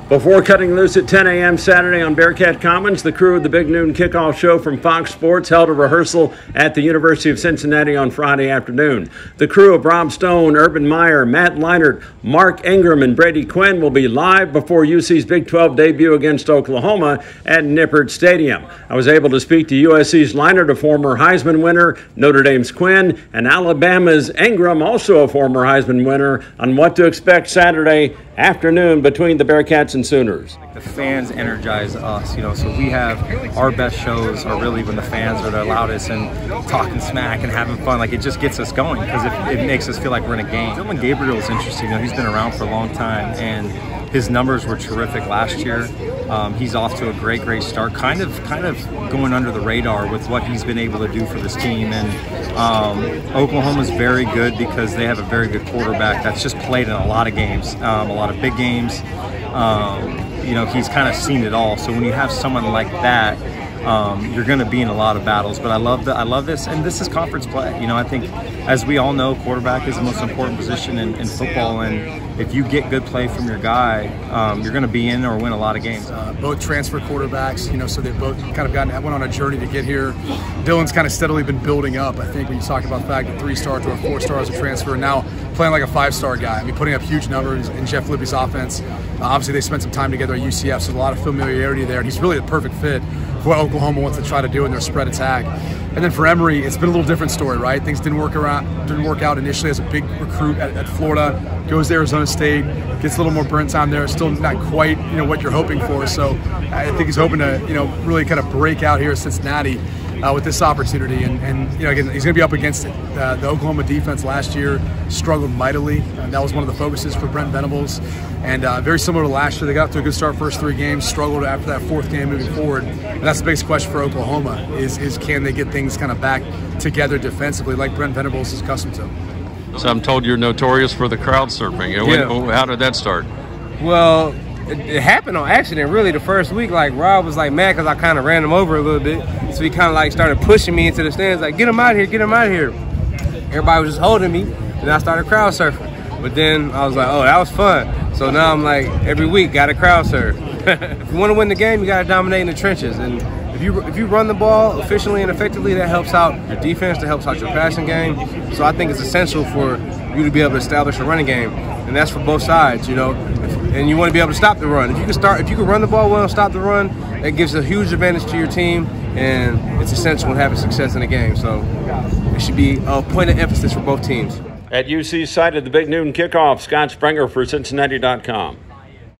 Before cutting loose at 10 a.m. Saturday on Bearcat Commons, the crew of the Big Noon Kickoff show from Fox Sports held a rehearsal at the University of Cincinnati on Friday afternoon. The crew of Rob Stone, Urban Meyer, Matt Leinart, Mark Ingram, and Brady Quinn will be live before UC's Big 12 debut against Oklahoma at Nippert Stadium. I was able to speak to USC's Leinart, a former Heisman winner, Notre Dame's Quinn, and Alabama's Ingram, also a former Heisman winner, on what to expect Saturday afternoon between the Bearcats and Sooners. The fans energize us, so we have our best shows are really when the fans are the loudest and talking smack and having fun. Like, it just gets us going because it makes us feel like we're in a game. Dylan Gabriel is interesting. He's been around for a long time and his numbers were terrific last year. He's off to a great start, kind of going under the radar with what he's been able to do for this team. And Oklahoma's very good because they have a very good quarterback that's just played in a lot of games, a lot of big games. He's kind of seen it all. So when you have someone like that, you're going to be in a lot of battles. But I love this, and this is conference play. I think, as we all know, quarterback is the most important position in football, and if you get good play from your guy, you're going to be in or win a lot of games. Both transfer quarterbacks, so they've both kind of went on a journey to get here. Dylan's kind of steadily been building up. I think when you talk about the fact that 3-star to a 4-star as a transfer, and now playing like a 5-star guy. I mean, putting up huge numbers in Jeff Libby's offense. Obviously, they spent some time together at UCF, so a lot of familiarity there, and he's really the perfect fit for what Oklahoma wants to try to do in their spread attack. And then for Emory, it's been a little different story, right? Things didn't work out initially as a big recruit at Florida, goes to Arizona State, gets a little more burnt time there, still not quite what you're hoping for. So I think he's hoping to really kind of break out here at Cincinnati with this opportunity. And again, he's going to be up against it. The Oklahoma defense last year struggled mightily, and that was one of the focuses for Brent Venables. And very similar to last year, they got to a good start first 3 games, struggled after that 4th game moving forward. And that's the biggest question for Oklahoma is can they get things kind of back together defensively like Brent Venables is accustomed to. So I'm told you're notorious for the crowd surfing. Yeah. How did that start? Well, it happened on accident, really. The first week, Rob was mad because I kind of ran him over a little bit. So he kind of started pushing me into the stands, get him out of here, get him out of here. Everybody was just holding me, and I started crowd surfing. But then I was like, oh, that was fun. So now I'm every week, got to crowd surf. If you want to win the game, you got to dominate in the trenches. And if you run the ball efficiently and effectively, that helps out your defense, that helps out your passing game. So I think it's essential for you to be able to establish a running game, and that's for both sides, And you want to be able to stop the run. If you can run the ball well and stop the run, that gives a huge advantage to your team, and it's essential in having success in the game. So it should be a point of emphasis for both teams. At UC's site of the Big Noon Kickoff, Scott Springer for Cincinnati.com.